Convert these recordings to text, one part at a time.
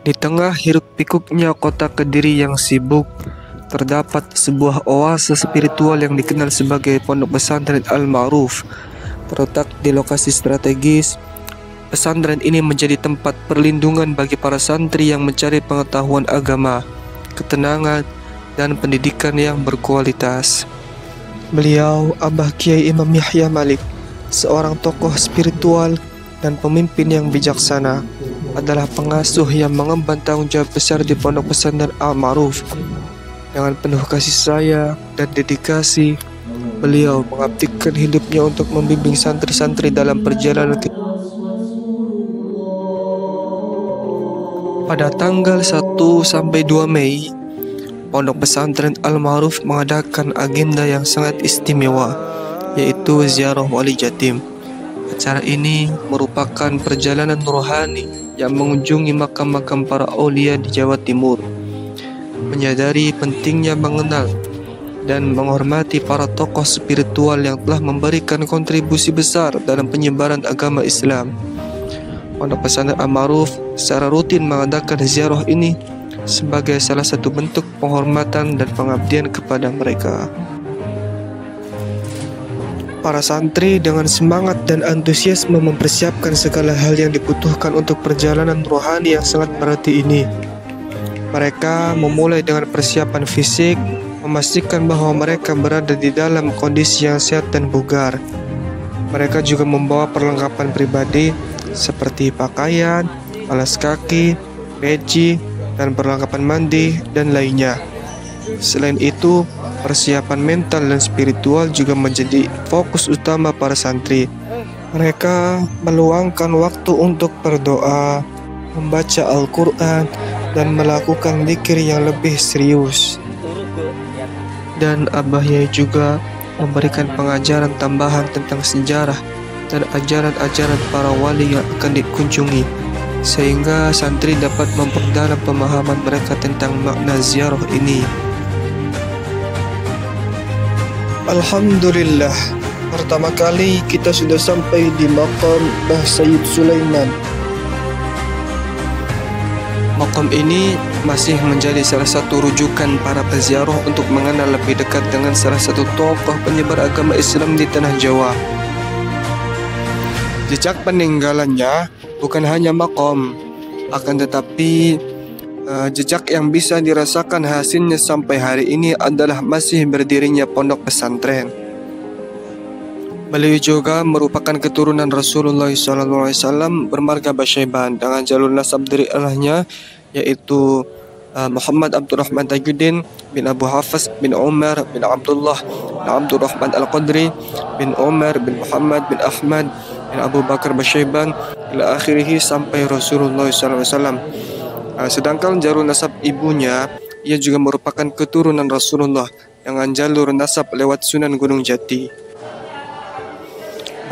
Di tengah hiruk-pikuknya kota Kediri yang sibuk, terdapat sebuah oase spiritual yang dikenal sebagai Pondok Pesantren Al-Ma'ruf. Terletak di lokasi strategis, pesantren ini menjadi tempat perlindungan bagi para santri yang mencari pengetahuan agama, ketenangan, dan pendidikan yang berkualitas. Beliau, Abah Kiai Imam Yahya Malik, seorang tokoh spiritual dan pemimpin yang bijaksana, adalah pengasuh yang mengemban tanggung jawab besar di Pondok Pesantren Al-Ma'ruf. Dengan penuh kasih sayang dan dedikasi, beliau mengabdikan hidupnya untuk membimbing santri-santri dalam perjalanan Pada tanggal 1 sampai 2 Mei, Pondok Pesantren Al-Ma'ruf mengadakan agenda yang sangat istimewa, yaitu ziarah Wali Jatim. Acara ini merupakan perjalanan rohani yang mengunjungi makam-makam para aulia di Jawa Timur. Menyadari pentingnya mengenal dan menghormati para tokoh spiritual yang telah memberikan kontribusi besar dalam penyebaran agama Islam, Pondok Pesantren Al-Ma'ruf secara rutin mengadakan ziarah ini sebagai salah satu bentuk penghormatan dan pengabdian kepada mereka. Para santri dengan semangat dan antusiasme mempersiapkan segala hal yang dibutuhkan untuk perjalanan rohani yang sangat berarti ini. Mereka memulai dengan persiapan fisik, memastikan bahwa mereka berada di dalam kondisi yang sehat dan bugar. Mereka juga membawa perlengkapan pribadi seperti pakaian, alas kaki, peci, dan perlengkapan mandi, dan lainnya. Selain itu, persiapan mental dan spiritual juga menjadi fokus utama para santri. Mereka meluangkan waktu untuk berdoa, membaca Al-Quran, dan melakukan zikir yang lebih serius. Dan Abah Yai juga memberikan pengajaran tambahan tentang sejarah dan ajaran-ajaran para wali yang akan dikunjungi, sehingga santri dapat memperdalam pemahaman mereka tentang makna ziarah ini. Alhamdulillah, pertama kali kita sudah sampai di makam Mbah Sayyid Sulaiman. Makam ini masih menjadi salah satu rujukan para peziarah untuk mengenal lebih dekat dengan salah satu tokoh penyebar agama Islam di tanah Jawa. Jejak peninggalannya bukan hanya makam, akan tetapi jejak yang bisa dirasakan hasilnya sampai hari ini adalah masih berdirinya pondok pesantren. Beliau juga merupakan keturunan Rasulullah SAW bermarga Basyaiban dengan jalur nasab dari ayahnya, yaitu Muhammad Abdurrahman Tajuddin bin Abu Hafs bin Umar bin Abdullah bin Abdurrahman Al-Qadri bin Umar bin Muhammad bin Ahmad bin Abu Bakar Basyaiban ila akhirih sampai Rasulullah SAW. Sedangkan jalur nasab ibunya, ia juga merupakan keturunan Rasulullah dengan jalur nasab lewat Sunan Gunung Jati.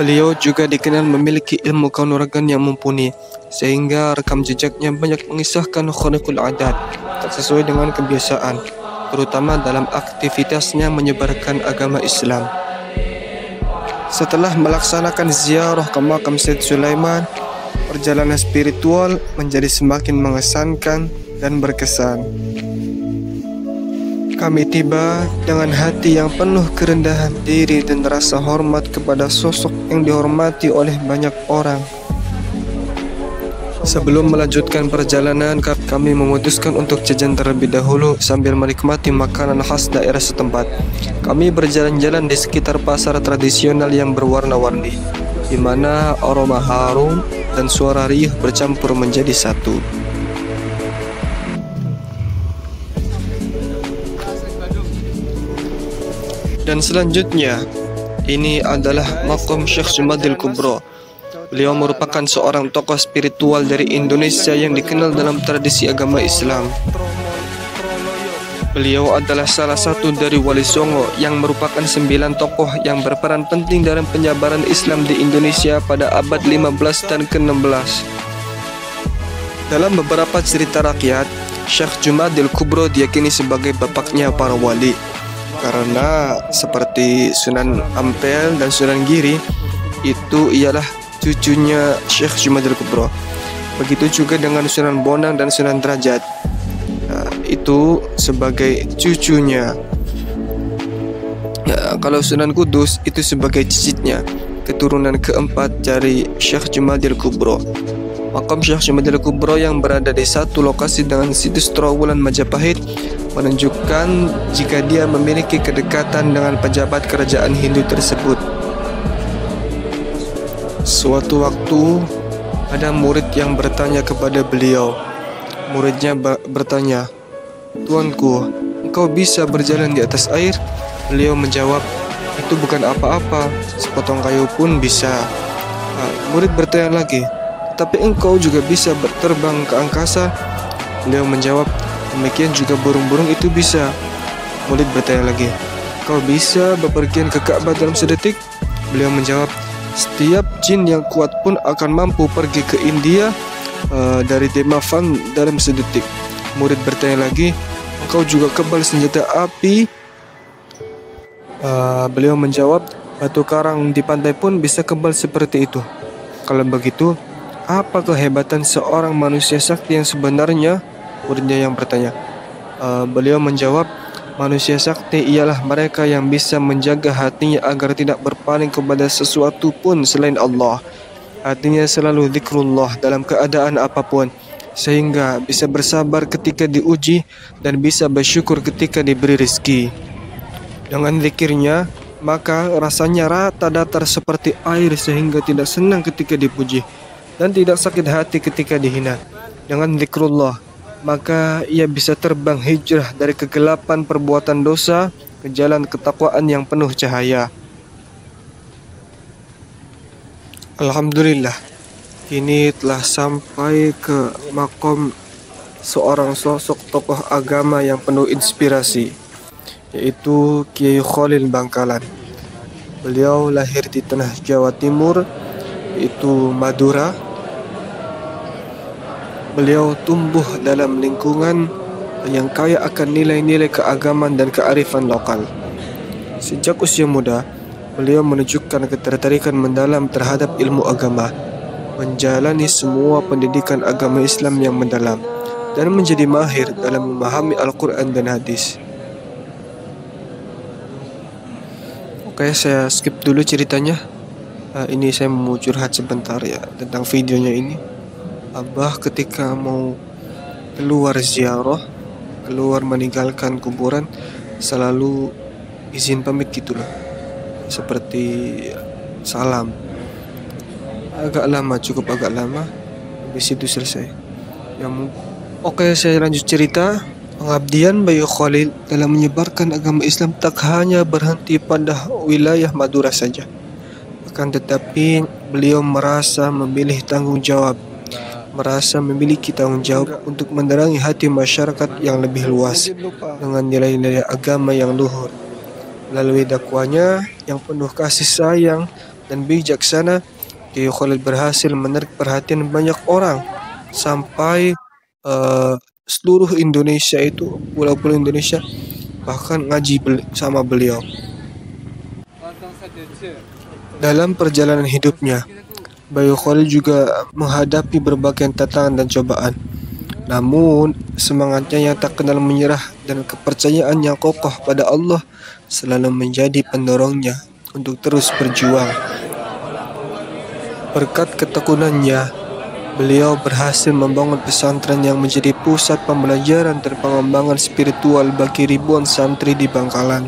Beliau juga dikenal memiliki ilmu kanuragan yang mumpuni, sehingga rekam jejaknya banyak mengisahkan khariqul adat tak sesuai dengan kebiasaan, terutama dalam aktivitasnya menyebarkan agama Islam. Setelah melaksanakan ziarah ke makam Sayyid Sulaiman, perjalanan spiritual menjadi semakin mengesankan dan berkesan. Kami tiba dengan hati yang penuh kerendahan diri dan rasa hormat kepada sosok yang dihormati oleh banyak orang. Sebelum melanjutkan perjalanan, kami memutuskan untuk jajan terlebih dahulu sambil menikmati makanan khas daerah setempat. Kami berjalan-jalan di sekitar pasar tradisional yang berwarna-warni, di mana aroma harum dan suara riuh bercampur menjadi satu. Dan selanjutnya, ini adalah makam Syekh Sumadil Kubro. Beliau merupakan seorang tokoh spiritual dari Indonesia yang dikenal dalam tradisi agama Islam. Beliau adalah salah satu dari Wali Songo yang merupakan 9 tokoh yang berperan penting dalam penyebaran Islam di Indonesia pada abad 15 dan ke-16. Dalam beberapa cerita rakyat, Syekh Jumadil Kubro diyakini sebagai bapaknya para wali, karena seperti Sunan Ampel dan Sunan Giri itu ialah cucunya Syekh Jumadil Kubro. Begitu juga dengan Sunan Bonang dan Sunan Derajat, itu sebagai cucunya. Kalau Sunan Kudus itu sebagai cicitnya, keturunan keempat dari Syekh Jumadil Kubro. Makam Syekh Jumadil Kubro yang berada di satu lokasi dengan situs Trowulan Majapahit menunjukkan jika dia memiliki kedekatan dengan pejabat kerajaan Hindu tersebut. Suatu waktu ada murid yang bertanya kepada beliau. Muridnya bertanya, "Tuanku, engkau bisa berjalan di atas air?" Beliau menjawab, "Itu bukan apa-apa, sepotong kayu pun bisa." Murid bertanya lagi, "Tapi engkau juga bisa terbang ke angkasa?" Beliau menjawab, "Demikian juga burung-burung itu bisa." Murid bertanya lagi, "Kau bisa bepergian ke Ka'bah dalam sedetik?" Beliau menjawab, "Setiap jin yang kuat pun akan mampu pergi ke India dari Demavand dalam sedetik." Murid bertanya lagi, "Engkau juga kebal senjata api?" Beliau menjawab, "Batu karang di pantai pun bisa kebal seperti itu." "Kalau begitu, apa kehebatan seorang manusia sakti yang sebenarnya?" Muridnya yang bertanya. Beliau menjawab, "Manusia sakti ialah mereka yang bisa menjaga hatinya agar tidak berpaling kepada sesuatu pun selain Allah. Hatinya selalu zikrullah dalam keadaan apapun, sehingga bisa bersabar ketika diuji dan bisa bersyukur ketika diberi rezeki. Dengan zikirnya, maka rasanya rata datar seperti air sehingga tidak senang ketika dipuji dan tidak sakit hati ketika dihina. Dengan zikrullah, maka ia bisa terbang hijrah dari kegelapan perbuatan dosa ke jalan ketakwaan yang penuh cahaya." Alhamdulillah, kini telah sampai ke makom seorang sosok tokoh agama yang penuh inspirasi, yaitu Kiai Khalil Bangkalan. Beliau lahir di tanah Jawa Timur, yaitu Madura. Beliau tumbuh dalam lingkungan yang kaya akan nilai-nilai keagamaan dan kearifan lokal. Sejak usia muda, beliau menunjukkan ketertarikan mendalam terhadap ilmu agama, menjalani semua pendidikan agama Islam yang mendalam, dan menjadi mahir dalam memahami Al-Quran dan hadis. Oke, saya skip dulu ceritanya. Ini saya mau curhat sebentar ya tentang videonya ini. Abah ketika mau keluar ziarah, keluar meninggalkan kuburan, selalu izin pamit gitu loh, seperti salam. Agak lama, cukup agak lama, habis itu selesai. Oke, saya lanjut cerita. Pengabdian Bayu Khalil dalam menyebarkan agama Islam tak hanya berhenti pada wilayah Madura saja. Akan tetapi beliau merasa memiliki tanggung jawab untuk menerangi hati masyarakat yang lebih luas dengan nilai-nilai agama yang luhur. Melalui dakwanya yang penuh kasih sayang dan bijaksana, Bayu Khalil berhasil menarik perhatian banyak orang sampai seluruh Indonesia, itu pulau-pulau Indonesia, bahkan ngaji sama beliau. Dalam perjalanan hidupnya, Bayu Khalil juga menghadapi berbagai tantangan dan cobaan. Namun, semangatnya yang tak kenal menyerah dan kepercayaan yang kokoh pada Allah selalu menjadi pendorongnya untuk terus berjuang. Berkat ketekunannya, beliau berhasil membangun pesantren yang menjadi pusat pembelajaran dan pengembangan spiritual bagi ribuan santri di Bangkalan.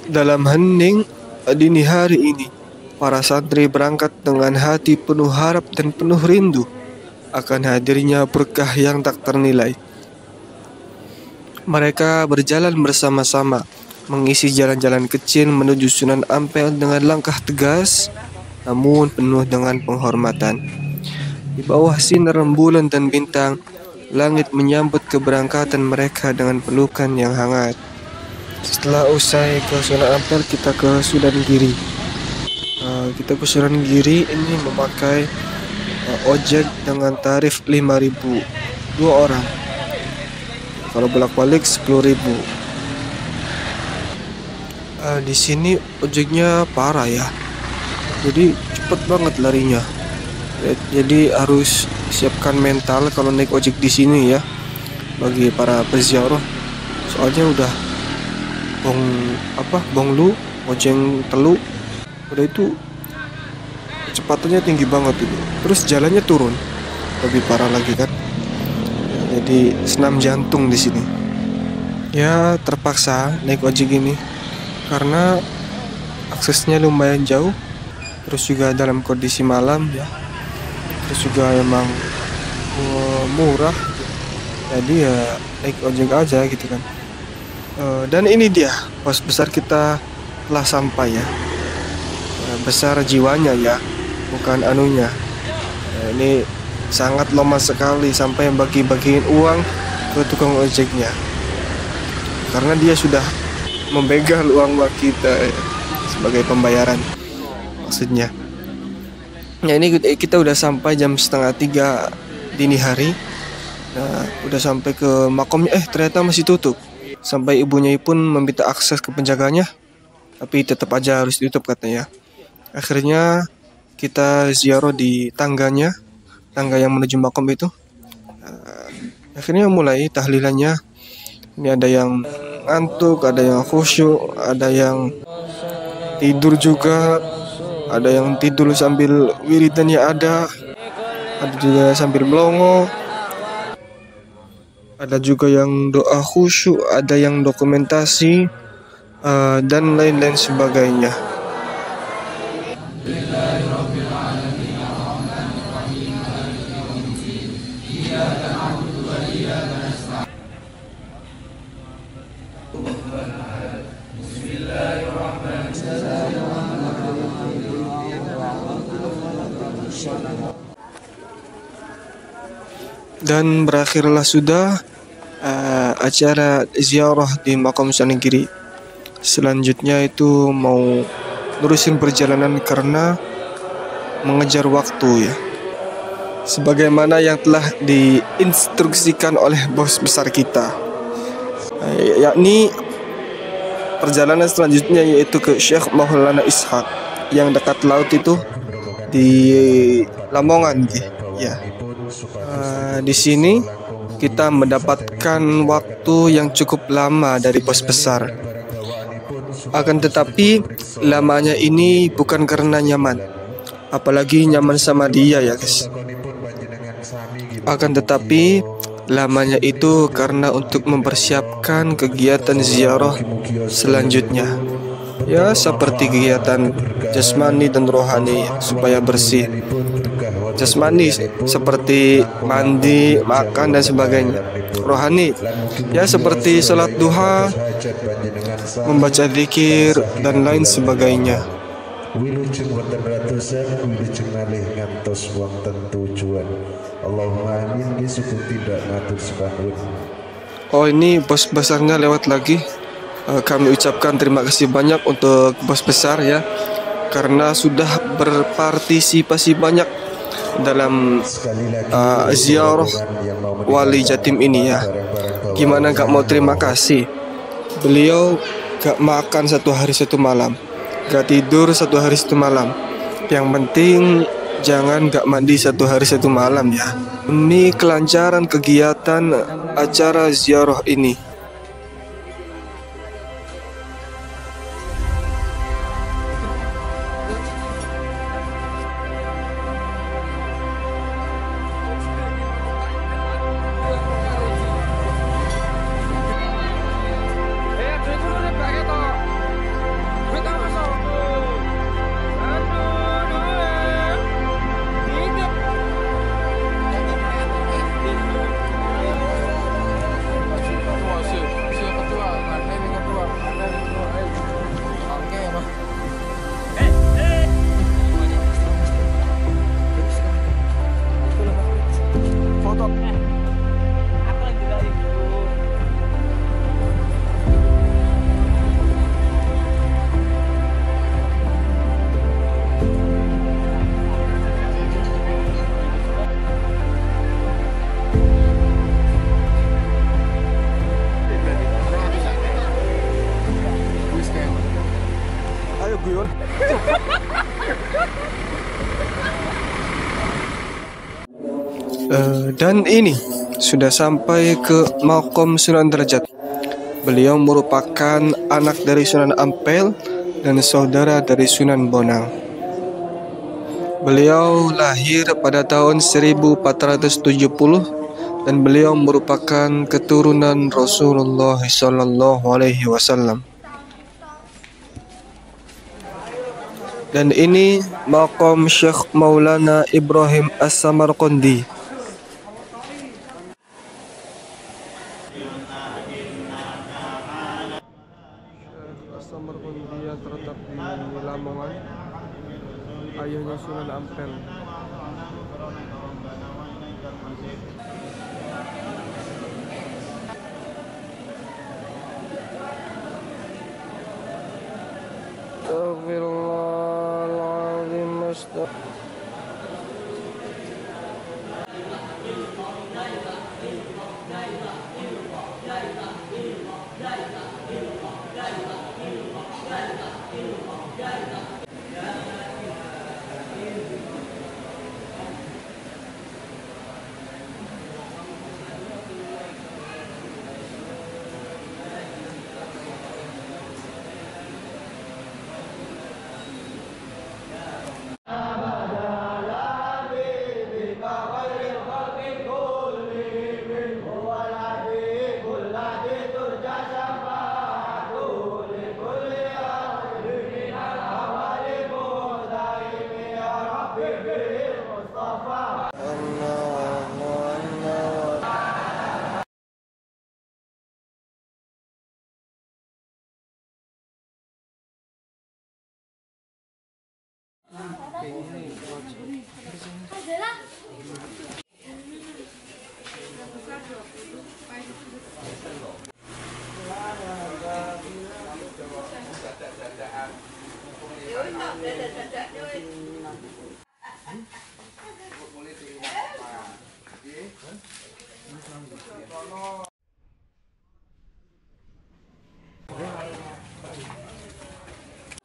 Dalam hening dini hari ini, para santri berangkat dengan hati penuh harap dan penuh rindu akan hadirnya berkah yang tak ternilai. Mereka berjalan bersama-sama, mengisi jalan-jalan kecil menuju Sunan Ampel dengan langkah tegas namun penuh dengan penghormatan. Di bawah sinar rembulan dan bintang, langit menyambut keberangkatan mereka dengan pelukan yang hangat. Setelah usai ke Sunan Ampel, kita ke Sunan Giri. Kita ke Sunan Giri ini memakai ojek dengan tarif 5.000 dua orang. Kalau bolak-balik 10.000. Di sini ojeknya parah ya. Jadi cepet banget larinya. Jadi harus siapkan mental kalau naik ojek di sini ya, bagi para peziarah. Soalnya udah bonglu, ojeng telu, udah itu kecepatannya tinggi banget itu. Terus jalannya turun, lebih parah lagi kan. Jadi senam jantung di sini. Ya terpaksa naik ojek ini karena aksesnya lumayan jauh, terus juga dalam kondisi malam ya, terus juga emang murah, jadi ya naik ojek aja gitu kan. Dan ini dia pos besar kita telah sampai ya. Besar jiwanya ya, bukan anunya. Ini sangat lama sekali sampai bagi-bagiin uang ke tukang ojeknya, karena dia sudah membegal uang kita ya, sebagai pembayaran maksudnya. Ya ini kita udah sampai jam 2:30 dini hari. Nah, udah sampai ke makomnya, ternyata masih tutup. Sampai ibunya pun meminta akses ke penjaganya, tapi tetap aja harus ditutup katanya. Akhirnya kita ziarah di tangga yang menuju makom itu. Akhirnya mulai tahlilannya. Ini ada yang ngantuk, ada yang khusyuk, ada yang tidur juga, ada yang tidur sambil wiridannya, ada juga sambil melongo, ada juga yang doa khusyuk, ada yang dokumentasi, dan lain-lain sebagainya. Dan berakhirlah sudah acara ziarah di makam Sunan Giri. Selanjutnya itu mau nerusin perjalanan karena mengejar waktu ya, sebagaimana yang telah diinstruksikan oleh bos besar kita, yakni perjalanan selanjutnya yaitu ke Syekh Maulana Ishaq yang dekat laut itu di Lamongan ya. Di sini kita mendapatkan waktu yang cukup lama dari bos besar. Akan tetapi lamanya ini bukan karena nyaman, apalagi nyaman sama dia ya guys. Akan tetapi lamanya itu karena untuk mempersiapkan kegiatan ziarah selanjutnya. Ya seperti kegiatan jasmani dan rohani supaya bersih. Jasmani seperti mandi, makan dan sebagainya. Rohani ya seperti salat duha, membaca zikir dan lain sebagainya. Wilujeng wonten ratusan, wilujeng malih ngantos wonten tujuan. Allahumma amin. Suku tidak matur sebahun. Oh ini bos besarnya lewat lagi. Kami ucapkan terima kasih banyak untuk bos besar ya, karena sudah berpartisipasi banyak dalam ziarah Wali Jatim ini ya. Gimana gak mau terima kasih. Beliau gak makan 1 hari 1 malam, gak tidur 1 hari 1 malam. Yang penting jangan gak mandi 1 hari 1 malam ya, demi kelancaran kegiatan acara ziarah ini. Dan ini sudah sampai ke Maqam Sunan Derajat. Beliau merupakan anak dari Sunan Ampel dan saudara dari Sunan Bonang. Beliau lahir pada tahun 1470 dan beliau merupakan keturunan Rasulullah SAW. Dan ini Maqam Syekh Maulana Ibrahim As-Samarqandi. Syekh As-Samarqandi yang terletak di Lamongan, ayahnya Sunan Ampel. Astagfirullahaladzim,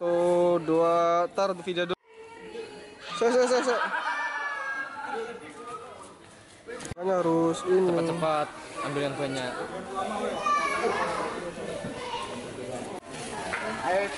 Satu, dua, taruh video dulu. Saya. Hanya harus ini. Cepat-cepat ambil yang banyak. Ayo,